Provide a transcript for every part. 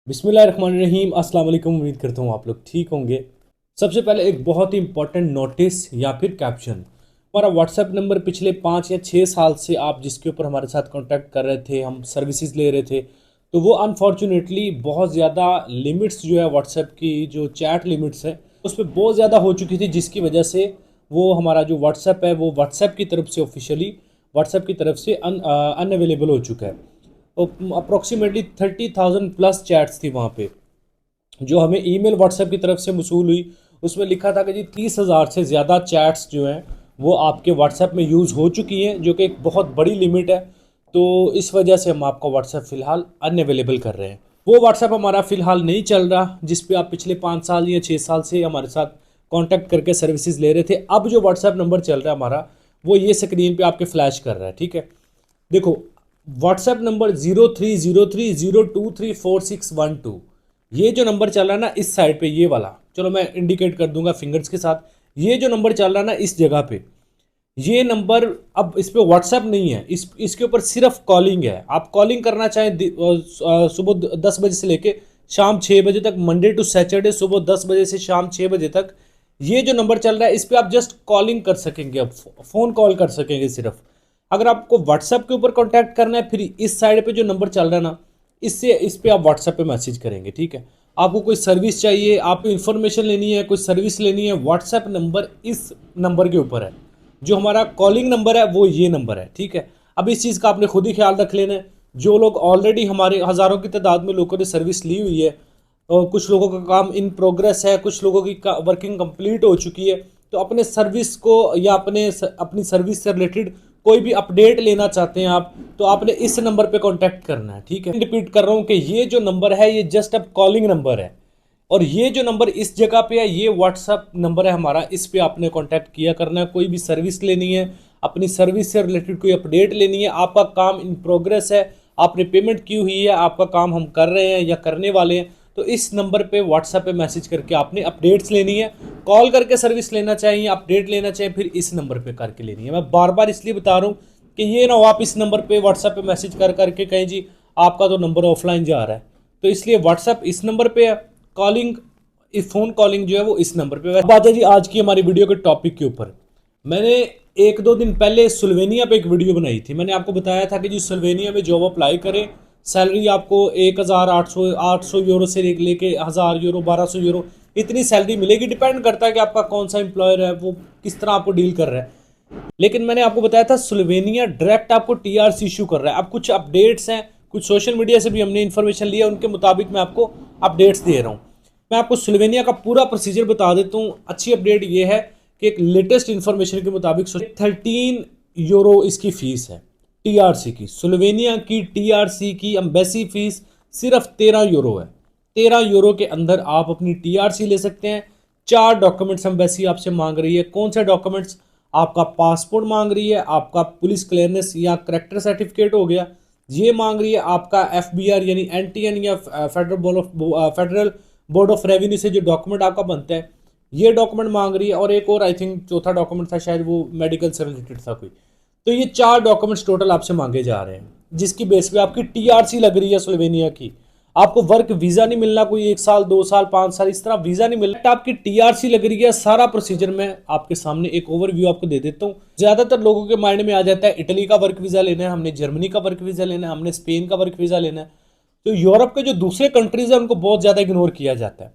बिस्मिल्लाहिर्रहमानिर्रहीम। अस्सलाम वालेकुम। उम्मीद करता हूँ आप लोग ठीक होंगे। सबसे पहले एक बहुत ही इंपॉर्टेंट नोटिस या फिर कैप्शन, हमारा व्हाट्सएप नंबर पिछले 5 या 6 साल से आप जिसके ऊपर हमारे साथ कांटेक्ट कर रहे थे, हम सर्विसेज ले रहे थे, तो वो अनफॉर्चुनेटली बहुत ज़्यादा लिमिट्स जो है व्हाट्सएप की जो चैट लिमिट्स है उस पर बहुत ज़्यादा हो चुकी थी, जिसकी वजह से वो हमारा जो व्हाट्सएप है वो व्हाट्सएप की तरफ से ऑफिशियली व्हाट्सएप की तरफ से अनअवेलेबल हो चुका है। अप्रोक्सीमेटली 30,000 प्लस चैट्स थी वहाँ पे, जो हमें ईमेल व्हाट्सएप की तरफ से मसूल हुई। उसमें लिखा था कि जी 30,000 से ज़्यादा चैट्स जो हैं वो आपके व्हाट्सएप में यूज़ हो चुकी हैं, जो कि एक बहुत बड़ी लिमिट है। तो इस वजह से हम आपका व्हाट्सएप फ़िलहाल अनअवेलेबल कर रहे हैं। वो व्हाट्सएप हमारा फ़िलहाल नहीं चल रहा जिस पे आप पिछले 5 साल या 6 साल से हमारे साथ कांटेक्ट करके सर्विसेज ले रहे थे। अब जो व्हाट्सएप नंबर चल रहा है हमारा, वो ये स्क्रीन पे आपके फ्लैश कर रहा है। ठीक है, देखो, व्हाट्सएप नंबर 0303023461 ये जो नंबर चल रहा है ना इस साइड पे, ये वाला, चलो मैं इंडिकेट कर दूंगा फिंगर्स के साथ। ये जो नंबर चल रहा है ना इस जगह पे, ये नंबर अब इस पे व्हाट्सएप नहीं है, इसके ऊपर सिर्फ कॉलिंग है। आप कॉलिंग करना चाहें सुबह 10 बजे से लेके शाम 6 बजे तक, मंडे टू सैटरडे सुबह 10 बजे से शाम 6 बजे तक ये जो नंबर चल रहा है इस पर आप जस्ट कॉलिंग कर सकेंगे। अब फ़ोन कॉल कर सकेंगे सिर्फ। अगर आपको व्हाट्सएप के ऊपर कांटेक्ट करना है, फिर इस साइड पे जो नंबर चल रहा है ना, इससे इस पे आप व्हाट्सएप पे मैसेज करेंगे। ठीक है, आपको कोई सर्विस चाहिए, आपको इन्फॉर्मेशन लेनी है, कोई सर्विस लेनी है, व्हाट्सएप नंबर इस नंबर के ऊपर है। जो हमारा कॉलिंग नंबर है वो ये नंबर है। ठीक है, अब इस चीज़ का आपने खुद ही ख्याल रख लेना है। जो लोग ऑलरेडी, हमारे हज़ारों की तादाद में लोगों ने सर्विस ली हुई है, और कुछ लोगों का काम इन प्रोग्रेस है, कुछ लोगों की वर्किंग कंप्लीट हो चुकी है, तो अपने सर्विस को या अपनी सर्विस से रिलेटेड कोई भी अपडेट लेना चाहते हैं आप, तो आपने इस नंबर पे कांटेक्ट करना है। ठीक है, रिपीट कर रहा हूँ कि ये जो नंबर है ये जस्ट अब कॉलिंग नंबर है, और ये जो नंबर इस जगह पे है ये व्हाट्सअप नंबर है हमारा। इस पे आपने कांटेक्ट किया करना है। कोई भी सर्विस लेनी है, अपनी सर्विस से रिलेटेड कोई अपडेट लेनी है, आपका काम इन प्रोग्रेस है, आपने पेमेंट की हुई है, आपका काम हम कर रहे हैं या करने वाले हैं, तो इस नंबर पे व्हाट्सएप पे मैसेज करके आपने अपडेट्स लेनी है। कॉल करके सर्विस लेना चाहिए, अपडेट लेना चाहिए, फिर इस नंबर पे करके लेनी है। मैं बार बार इसलिए बता रहा हूँ कि ये ना हो आप इस नंबर पे व्हाट्सएप पे मैसेज कर करके कहें जी आपका तो नंबर ऑफलाइन जा रहा है। तो इसलिए व्हाट्सएप इस नंबर पे है, कॉलिंग, इस फ़ोन कॉलिंग जो है वो इस नंबर पे। बात है जी आज की हमारी वीडियो के टॉपिक के ऊपर। मैंने 1-2 दिन पहले सुल्वेनिया पे एक वीडियो बनाई थी। मैंने आपको बताया था कि जी सुल्वेनिया में जॉब अप्लाई करें, सैलरी आपको 1,800 यूरो से लेके 1,000 यूरो, 1,200 यूरो इतनी सैलरी मिलेगी। डिपेंड करता है कि आपका कौन सा एम्प्लॉयर है, वो किस तरह आपको डील कर रहा है। लेकिन मैंने आपको बताया था सुल्वेनिया डायरेक्ट आपको टीआरसी इशू कर रहा है। अब कुछ अपडेट्स हैं, कुछ सोशल मीडिया से भी हमने इन्फॉर्मेशन लिया, उनके मुताबिक मैं आपको अपडेट्स दे रहा हूँ। मैं आपको सुल्वेनिया का पूरा प्रोसीजर बता देता हूँ। अच्छी अपडेट ये है कि एक लेटेस्ट इन्फॉर्मेशन के मुताबिक 13 यूरो इसकी फ़ीस है टीआरसी की। सुल्वेनिया की टीआरसी की एम्बेसी फ़ीस सिर्फ 13 यूरो है। 13 यूरो के अंदर आप अपनी टीआरसी ले सकते हैं। 4 डॉक्यूमेंट्स एम्बेसी आपसे मांग रही है। कौन से डॉक्यूमेंट्स? आपका पासपोर्ट मांग रही है, आपका पुलिस क्लियरेंस या करेक्टर सर्टिफिकेट हो गया ये मांग रही है, आपका एफबीआर यानी एनटीएन या फेडरल बोर्ड ऑफ रेवेन्यू से जो डॉक्यूमेंट आपका बनता है ये डॉक्यूमेंट मांग रही है, और एक और आई थिंक चौथा डॉक्यूमेंट था, शायद वो मेडिकल से रिलेटेड था कोई। तो ये 4 डॉक्यूमेंट्स टोटल आपसे मांगे जा रहे हैं, जिसकी बेस पे आपकी टीआरसी लग रही है सुल्वेनिया की। आपको वर्क वीज़ा नहीं मिलना, कोई 1 साल 2 साल 5 साल इस तरह वीज़ा नहीं मिलना, आपकी टीआरसी लग रही है। सारा प्रोसीजर मैं आपके सामने एक ओवरव्यू आपको दे देता हूँ। ज़्यादातर लोगों के माइंड में आ जाता है इटली का वर्क वीज़ा लेना है, हमने जर्मनी का वर्क वीज़ा लेना है, हमने स्पेन का वर्क वीज़ा लेना है। तो यूरोप के जो दूसरे कंट्रीज हैं उनको बहुत ज़्यादा इग्नोर किया जाता है।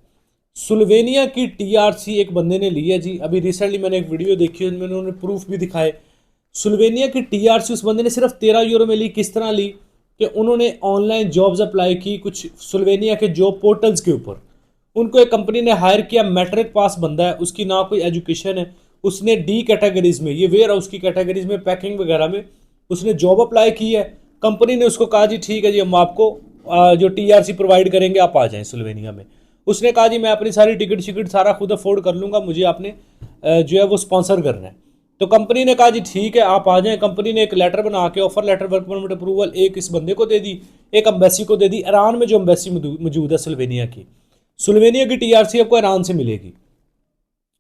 सुल्वेनिया की टीआरसी एक बंदे ने ली है जी, अभी रिसेंटली मैंने एक वीडियो देखी, उनमें उन्होंने प्रूफ भी दिखाए। सुल्वेनिया की टीआरसी उस बंदे ने सिर्फ 13 यूरो में ली। किस तरह ली कि उन्होंने ऑनलाइन जॉब्स अप्लाई की कुछ सुल्वेनिया के जॉब पोर्टल्स के ऊपर। उनको एक कंपनी ने हायर किया, मैट्रिक पास बंदा है, उसकी ना कोई एजुकेशन है, उसने डी कैटेगरीज में, ये वेयर हाउस की कैटेगरीज में, पैकिंग वगैरह में उसने जॉब अप्लाई की है। कंपनी ने उसको कहा जी ठीक है जी हम आपको जो टीआरसी प्रोवाइड करेंगे, आप आ जाएं सुल्वेनिया में। उसने कहा जी मैं अपनी सारी टिकट शिकट सारा खुद अफोर्ड कर लूँगा, मुझे आपने जो है वो स्पॉन्सर करना है। तो कंपनी ने कहा जी ठीक है आप आ जाएं। कंपनी ने एक लेटर बना के, offer letter, work permit approval, एक इस बंदे को दे दी, एक एम्बेसी को दे दी। ईरान में जो एम्बेसी मौजूद है सुल्वेनिया की, सुल्वेनिया की टीआरसी आपको ईरान से मिलेगी।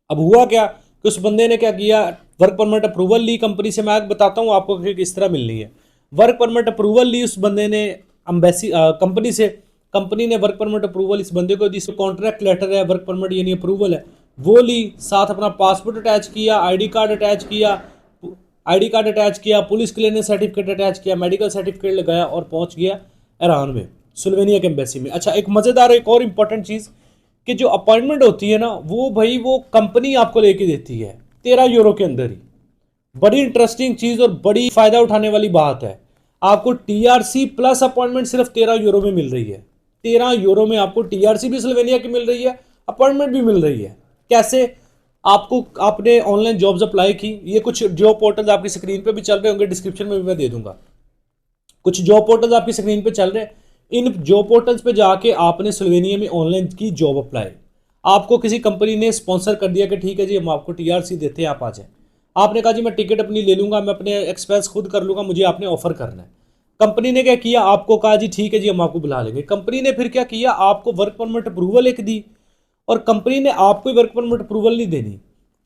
अब हुआ क्या कि उस बंदे ने क्या किया, वर्क परमिट अप्रूवल ली कंपनी से। मैं बताता हूँ आपको कि किस तरह मिलनी है। वर्क परमिट अप्रूवल ली उस बंदे ने एम्बेसी कंपनी से। कंपनी ने वर्क परमिट अप्रूवल इस बंदे को दी, कॉन्ट्रैक्ट लेटर है, वर्क परमिट यानी अप्रूवल है वो ली, साथ अपना पासपोर्ट अटैच किया, आईडी कार्ड अटैच किया, पुलिस क्लियरेंस सर्टिफिकेट अटैच किया, मेडिकल सर्टिफिकेट लगाया और पहुंच गया ईरान में, स्लोवेनिया के एम्बेसी में। अच्छा, एक मज़ेदार एक और इंपॉर्टेंट चीज़ कि जो अपॉइंटमेंट होती है ना वो भाई वो कंपनी आपको लेके देती है 13 यूरो के अंदर ही। बड़ी इंटरेस्टिंग चीज़ और बड़ी फ़ायदा उठाने वाली बात है, आपको टीआरसी प्लस अपॉइंटमेंट सिर्फ 13 यूरो में मिल रही है। 13 यूरो में आपको टीआरसी भी स्लोवेनिया की मिल रही है, अपॉइंटमेंट भी मिल रही है। कैसे? आपको आपने ऑनलाइन जॉब्स अप्लाई की, ये कुछ जॉब पोर्टल्स आपकी स्क्रीन पे भी चल रहे होंगे, डिस्क्रिप्शन में भी मैं दे दूंगा। कुछ जॉब पोर्टल्स आपकी स्क्रीन पे चल रहे हैं, इन जॉब पोर्टल्स पे जाके आपने स्लोवेनिया में ऑनलाइन की जॉब अप्लाई। आपको किसी कंपनी ने स्पॉन्सर कर दिया कि ठीक है जी हम आपको टीआरसी देते हैं, आप आ जाए। आपने कहा जी मैं टिकट अपनी ले लूंगा, मैं अपने एक्सपेंस खुद कर लूंगा, मुझे आपने ऑफर करना है। कंपनी ने क्या किया, आपको कहा जी ठीक है जी हम आपको बुला लेंगे। कंपनी ने फिर क्या किया, आपको वर्क परमिट अप्रूवल एक दी, और कंपनी ने आपको वर्क परमिट अप्रूवल नहीं देनी।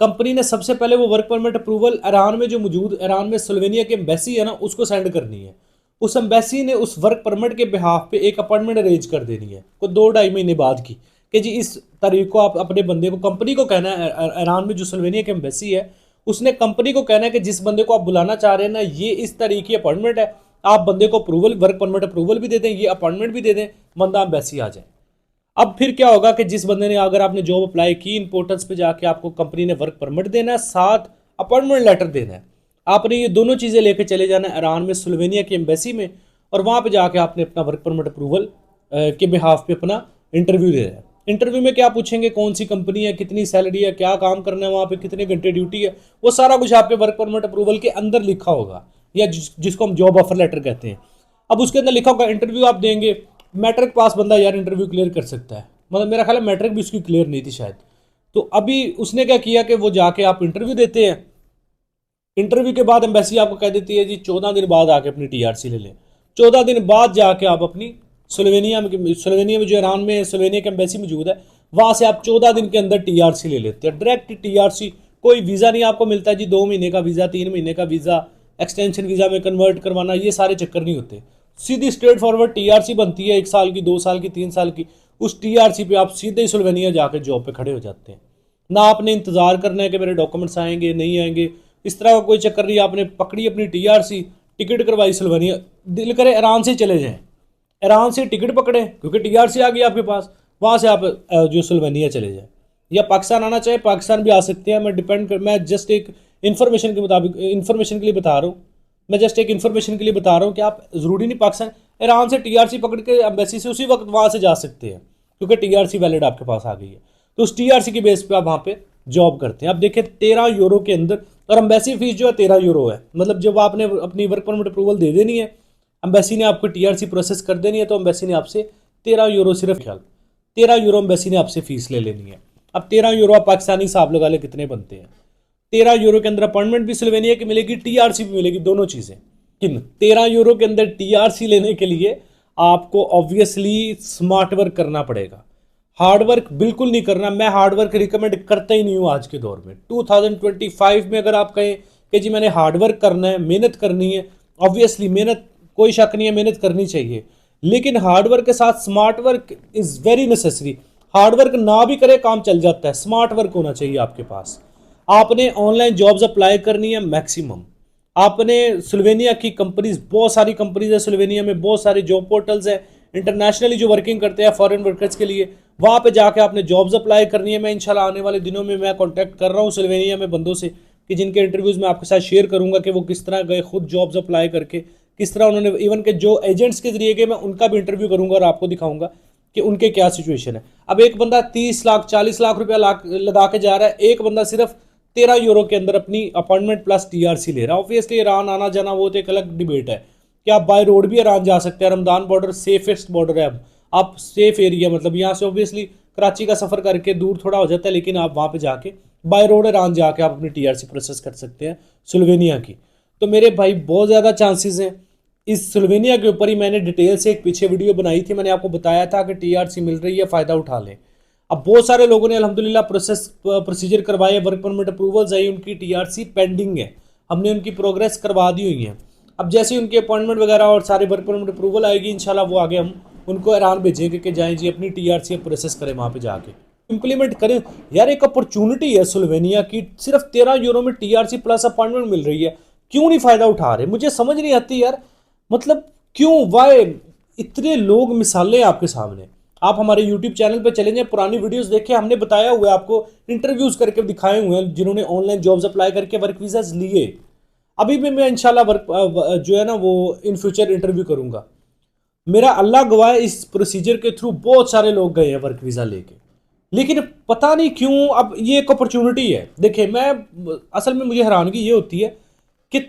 कंपनी ने सबसे पहले वो वर्क परमिट अप्रूवल ईरान में जो मौजूद ईरान में स्लोवेनिया की एम्बेसी है ना उसको सेंड करनी है। उस एम्बेसी ने उस वर्क परमिट के बिहाफ पे एक अपॉइंटमेंट अरेंज कर देनी है को 2-2.5 महीने बाद की, कि जी इस तारीख को आप अपने बंदे को, कंपनी को कहना है, ईरान में जो स्लोवेनिया की एम्बेसी है उसने कंपनी को कहना है कि जिस बंदे को आप बुलाना चाह रहे हैं ना ये इस तारीख की अपॉइंटमेंट है, आप बंदे को अप्रूवल, वर्क परमिट अप्रूवल भी दे दें, ये अपॉइंटमेंट भी दे दें, बंदा एम्बेसी आ जाए। अब फिर क्या होगा कि जिस बंदे ने, अगर आपने जॉब अप्लाई की, इन पोर्टल्स पे जाके आपको कंपनी ने वर्क परमिट देना है, साथ अपॉइंटमेंट लेटर देना है। आपने ये दोनों चीज़ें लेके चले जाना है ईरान में स्लोवेनिया की एम्बेसी में, और वहाँ पे जाके आपने अपना वर्क परमिट अप्रूवल के बिहाफ पे अपना इंटरव्यू दे रहा है। इंटरव्यू में क्या पूछेंगे, कौन सी कंपनी है, कितनी सैलरी है, क्या काम करना है वहाँ पे, कितने घंटे ड्यूटी है, वो सारा कुछ आपके वर्क परमिट अप्रूवल के अंदर लिखा होगा, या जिसको हम जॉब ऑफर लेटर कहते हैं। अब उसके अंदर लिखा होगा इंटरव्यू आप देंगे। मैट्रिक पास बंदा यार इंटरव्यू क्लियर कर सकता है, मतलब मेरा ख्याल है मैट्रिक भी उसकी क्लियर नहीं थी शायद। तो अभी उसने क्या किया कि वो जाके आप इंटरव्यू देते हैं, इंटरव्यू के बाद एम्बेसी आपको कह देती है जी 14 दिन बाद आके अपनी टीआरसी ले लें। 14 दिन बाद जाके आप अपनी स्लोवेनिया में जो ईरान में स्लोवेनिया की एम्बेसी मौजूद है वहाँ से आप 14 दिन के अंदर टीआरसी ले लेते हैं, डायरेक्ट टीआरसी। कोई वीज़ा नहीं आपको मिलता है जी, 2 महीने का वीज़ा, 3 महीने का वीज़ा, एक्सटेंशन वीज़ा में कन्वर्ट करवाना, ये सारे चक्कर नहीं होते। सीधी स्ट्रेट फॉरवर्ड टीआरसी बनती है, 1 साल की, 2 साल की, 3 साल की। उस टीआरसी पे आप सीधे ही स्लोवेनिया जाकर जॉब पे खड़े हो जाते हैं। ना आपने इंतज़ार करना है कि मेरे डॉक्यूमेंट्स आएंगे नहीं आएंगे, इस तरह का कोई चक्कर नहीं। आपने पकड़ी अपनी टीआरसी, टिकट करवाई स्लोवेनिया, दिल करे ईरान से चले जाएं, ईरान से टिकट पकड़े क्योंकि टीआरसी आ गई आपके पास, वहाँ से आप जो स्लोवेनिया चले जाएं, या पाकिस्तान आना चाहे पाकिस्तान भी आ सकते हैं। मैं जस्ट एक इन्फॉर्मेशन के मुताबिक, इन्फॉर्मेशन के लिए बता रहा हूँ, मैं जस्ट एक इन्फॉर्मेशन के लिए बता रहा हूँ कि आप ज़रूरी नहीं पाकिस्तान, ईरान से टीआरसी पकड़ के एम्बेसी से उसी वक्त वहाँ से जा सकते हैं क्योंकि टीआरसी वैलिड आपके पास आ गई है। तो उस टीआरसी की बेस पे आप वहाँ पे जॉब करते हैं। आप देखिए 13 यूरो के अंदर, और एम्बेसी फीस जो है 13 यूरो है। मतलब जब आपने अपनी वर्क परमिट अप्रूवल दे देनी है, एम्बेसी ने आपको टीआरसी प्रोसेस कर देनी है, तो एम्बेसी ने आपसे 13 यूरो, सिर्फ ख्याल 13 यूरो एम्बेसी ने आपसे फीस ले लेनी है। अब 13 यूरो आप पाकिस्तानी हिसाब लगा ले कितने बनते हैं। 13 यूरो के अंदर अपॉइंटमेंट भी स्लोवेनिया की मिलेगी, टीआरसी भी मिलेगी, दोनों चीज़ें। किन 13 यूरो के अंदर टीआरसी लेने के लिए आपको ऑब्वियसली स्मार्ट वर्क करना पड़ेगा, हार्ड वर्क बिल्कुल नहीं करना। मैं हार्ड वर्क रिकमेंड करता ही नहीं हूँ आज के दौर में। 2025 में अगर आप कहें कि जी मैंने हार्ड वर्क करना है, मेहनत करनी है, ऑब्वियसली मेहनत, कोई शक नहीं है, मेहनत करनी चाहिए, लेकिन हार्ड वर्क के साथ smart work is very necessary. Hard work ना भी करे काम चल जाता है, स्मार्ट वर्क होना चाहिए आपके पास। आपने ऑनलाइन जॉब्स अप्लाई करनी है मैक्सिमम। आपने स्लोवेनिया की कंपनीज, बहुत सारी कंपनीज है स्लोवेनिया में, बहुत सारे जॉब पोर्टल्स हैं इंटरनेशनली जो वर्किंग करते हैं फॉरेन वर्कर्स के लिए, वहाँ पे जाके आपने जॉब्स अप्लाई करनी है। मैं इंशाल्लाह आने वाले दिनों में मैं कांटेक्ट कर रहा हूँ स्लोवेनिया में बंदों से कि जिनके इंटरव्यूज़ मैं आपके साथ शेयर करूँगा कि वो किस तरह गए खुद जॉब्स अप्लाई करके, किस तरह उन्होंने, इवन के जो एजेंट्स के जरिए गए मैं उनका भी इंटरव्यू करूँगा और आपको दिखाऊँगा कि उनके क्या सिचुएशन है। अब एक बंदा 30 लाख 40 लाख रुपया लगा के जा रहा है, एक बंदा सिर्फ 13 यूरो के अंदर अपनी अपॉइंटमेंट प्लस टीआरसी ले रहा है। ऑब्वियसली ईरान आना जाना वो तो एक अलग डिबेट है कि आप बाय रोड भी ईरान जा सकते हैं। रमदान बॉर्डर सेफेस्ट बॉर्डर है, अब आप सेफ एरिया, मतलब यहाँ से ऑब्वियसली कराची का सफ़र करके दूर थोड़ा हो जाता है, लेकिन आप वहाँ पे जाके बाय रोड ईरान जाके आप अपनी टीआरसी प्रोसेस कर सकते हैं स्लोवेनिया की। तो मेरे भाई बहुत ज़्यादा चांसेस हैं। इस स्लोवेनिया के ऊपर ही मैंने डिटेल से एक पीछे वीडियो बनाई थी, मैंने आपको बताया था कि टीआरसी मिल रही है, फ़ायदा उठा लें। अब बहुत सारे लोगों ने अल्हम्दुलिल्लाह प्रोसीजर करवाए, वर्क परमिट अप्रूवल्स आई, उनकी टीआरसी पेंडिंग है, हमने उनकी प्रोग्रेस करवा दी हुई है। अब जैसे उनकी अपॉइंटमेंट वगैरह और सारे वर्क परमिट अप्रूवल आएगी इंशाल्लाह वो आगे हम उनको ईरान भेजेंगे कि जाएं जी अपनी टीआरसी प्रोसेस करें वहाँ पे जाके इम्प्लीमेंट करें। यार एक अपॉर्चुनिटी है स्लोवेनिया की, सिर्फ 13 यूरो में टीआरसी प्लस अपॉइंटमेंट मिल रही है, क्यों नहीं फायदा उठा रहे? मुझे समझ नहीं आती यार, मतलब क्यों, वाई? इतने लोग मिसालें आपके सामने। आप हमारे यूट्यूब चैनल पे चले जाएं, पुरानी वीडियोस देखें, हमने बताया हुआ है आपको, इंटरव्यूज करके दिखाए हुए हैं जिन्होंने ऑनलाइन जॉब्स अप्लाई करके वर्क वीजाज लिए। अभी भी मैं इंशाल्लाह वर्क जो है ना वो इन फ्यूचर इंटरव्यू करूंगा। मेरा अल्लाह गवाह है, इस प्रोसीजर के थ्रू बहुत सारे लोग गए हैं वर्क वीजा लेके, लेकिन पता नहीं क्यों अब ये एक अपॉर्चुनिटी है। देखिए मैं असल में मुझे हैरानगी ये होती है कि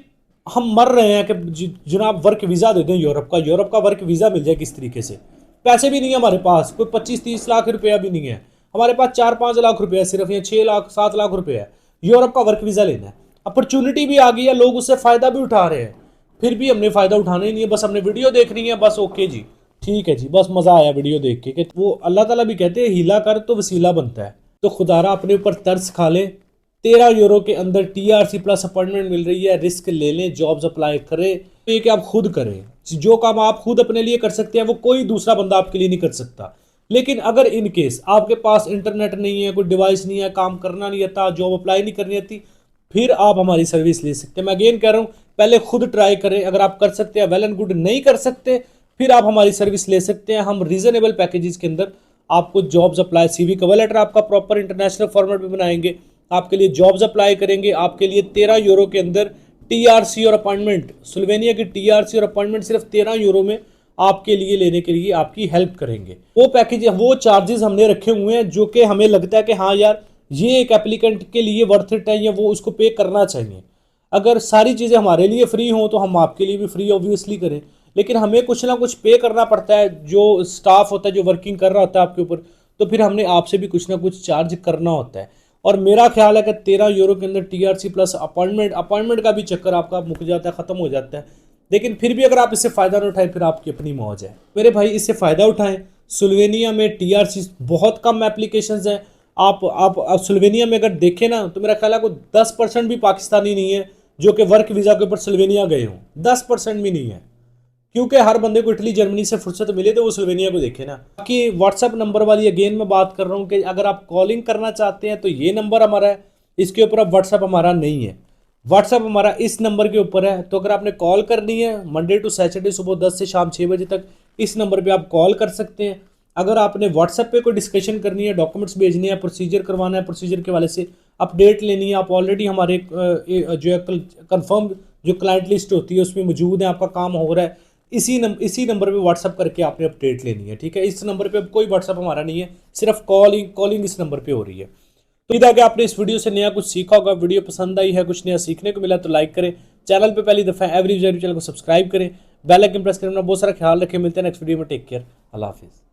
हम मर रहे हैं कि जनाब वर्क वीज़ा दे दें, यूरोप का वर्क वीज़ा मिल जाए किस तरीके से। पैसे भी नहीं है हमारे पास, कोई 25-30 लाख रुपया भी नहीं है हमारे पास, 4-5 लाख रुपया सिर्फ, या 6 लाख 7 लाख रुपया है, यूरोप का वर्क वीज़ा लेना है। अपॉर्चुनिटी भी आ गई है, लोग उससे फ़ायदा भी उठा रहे हैं, फिर भी हमने फ़ायदा उठाना ही नहीं है, बस हमने वीडियो देखनी है बस। ओके जी, ठीक है जी, बस मज़ा आया वीडियो देख के कि वो अल्लाह ताला भी कहते हैं हीला कर तो वसीला बनता है। तो खुदारा अपने ऊपर तरस खा ले, 13 यूरो के अंदर टीआरसी प्लस अपॉइंटमेंट मिल रही है, रिस्क ले लें, जॉब्स अप्लाई करें। तो ये कि आप खुद करें, जो काम आप खुद अपने लिए कर सकते हैं वो कोई दूसरा बंदा आपके लिए नहीं कर सकता। लेकिन अगर इन केस आपके पास इंटरनेट नहीं है, कोई डिवाइस नहीं है, काम करना नहीं आता, जॉब अप्लाई नहीं करनी आती, फिर आप हमारी सर्विस ले सकते हैं। मैं अगेन कह रहा हूँ, पहले खुद ट्राई करें, अगर आप कर सकते हैं वेल एंड गुड, नहीं कर सकते फिर आप हमारी सर्विस ले सकते हैं। हम रीजनेबल पैकेजेस के अंदर आपको jobs apply, CV cover letter आपका प्रॉपर इंटरनेशनल फॉर्मेट में बनाएंगे, आपके लिए जॉब्स अप्लाई करेंगे, आपके लिए 13 यूरो के अंदर टीआरसी और अपॉइंटमेंट, स्लोवेनिया की टीआरसी और अपॉइंटमेंट सिर्फ 13 यूरो में आपके लिए लेने के लिए आपकी हेल्प करेंगे। वो पैकेज, वो चार्जेस हमने रखे हुए हैं जो कि हमें लगता है कि हाँ यार ये एक एप्लीकेंट के लिए वर्थ इट है, या वो उसको पे करना चाहिए। अगर सारी चीज़ें हमारे लिए फ्री हों तो हम आपके लिए भी फ्री ऑब्वियसली करें, लेकिन हमें कुछ ना कुछ पे करना पड़ता है, जो स्टाफ होता है जो वर्किंग कर रहा होता है आपके ऊपर, तो फिर हमने आपसे भी कुछ ना कुछ चार्ज करना होता है। और मेरा ख्याल है कि 13 यूरो के अंदर टीआरसी प्लस अपॉइंटमेंट का भी चक्कर आपका मुक जाता है, ख़त्म हो जाता है। लेकिन फिर भी अगर आप इससे फ़ायदा ना उठाएं, फिर आपकी अपनी मौज है मेरे भाई, इससे फ़ायदा उठाएं। स्लोवेनिया में टीआरसी बहुत कम एप्लीकेशंस हैं। आप स्लोवेनिया में अगर देखें ना तो मेरा ख्याल है कोई 10% भी पाकिस्तानी नहीं है जो कि वर्क वीज़ा के ऊपर स्लोवेनिया गए हों, 10% भी नहीं है, क्योंकि हर बंदे को इटली जर्मनी से फुर्सत मिले तो वो स्लोवेनिया को देखे ना। बाकी व्हाट्सएप नंबर वाली अगेन मैं बात कर रहा हूँ कि अगर आप कॉलिंग करना चाहते हैं तो ये नंबर हमारा है, इसके ऊपर अब व्हाट्सएप हमारा नहीं है, व्हाट्सएप हमारा इस नंबर के ऊपर है। तो अगर आपने कॉल करनी है मंडे टू सैटरडे सुबह 10 से शाम 6 बजे तक, इस नंबर पर आप कॉल कर सकते हैं। अगर आपने व्हाट्सएप पे कोई डिस्कशन करनी है, डॉक्यूमेंट्स भेजने हैं, प्रोसीजर करवाना है, प्रोसीजर के वाले से अपडेट लेनी है, आप ऑलरेडी हमारे जो है कंफर्म जो क्लाइंट लिस्ट होती है उसमें मौजूद है, आपका काम हो रहा है, इसी नंबर पे व्हाट्सअप करके आपने अपडेट लेनी है, ठीक है। इस नंबर पे अब कोई व्हाट्सअप हमारा नहीं है, सिर्फ कॉलिंग इस नंबर पे हो रही है। तो इधर आगे आपने इस वीडियो से नया कुछ सीखा होगा, वीडियो पसंद आई है, कुछ नया सीखने को मिला तो लाइक करें, चैनल पे पहली दफ़ा एवरी चैनल को सब्सक्राइब करें, बेल आइकन प्रेस करें। बहुत सारा ख्याल रखें, मिलते हैं नेक्स्ट वीडियो में, टेक केयर, अल्लाह हाफिज़।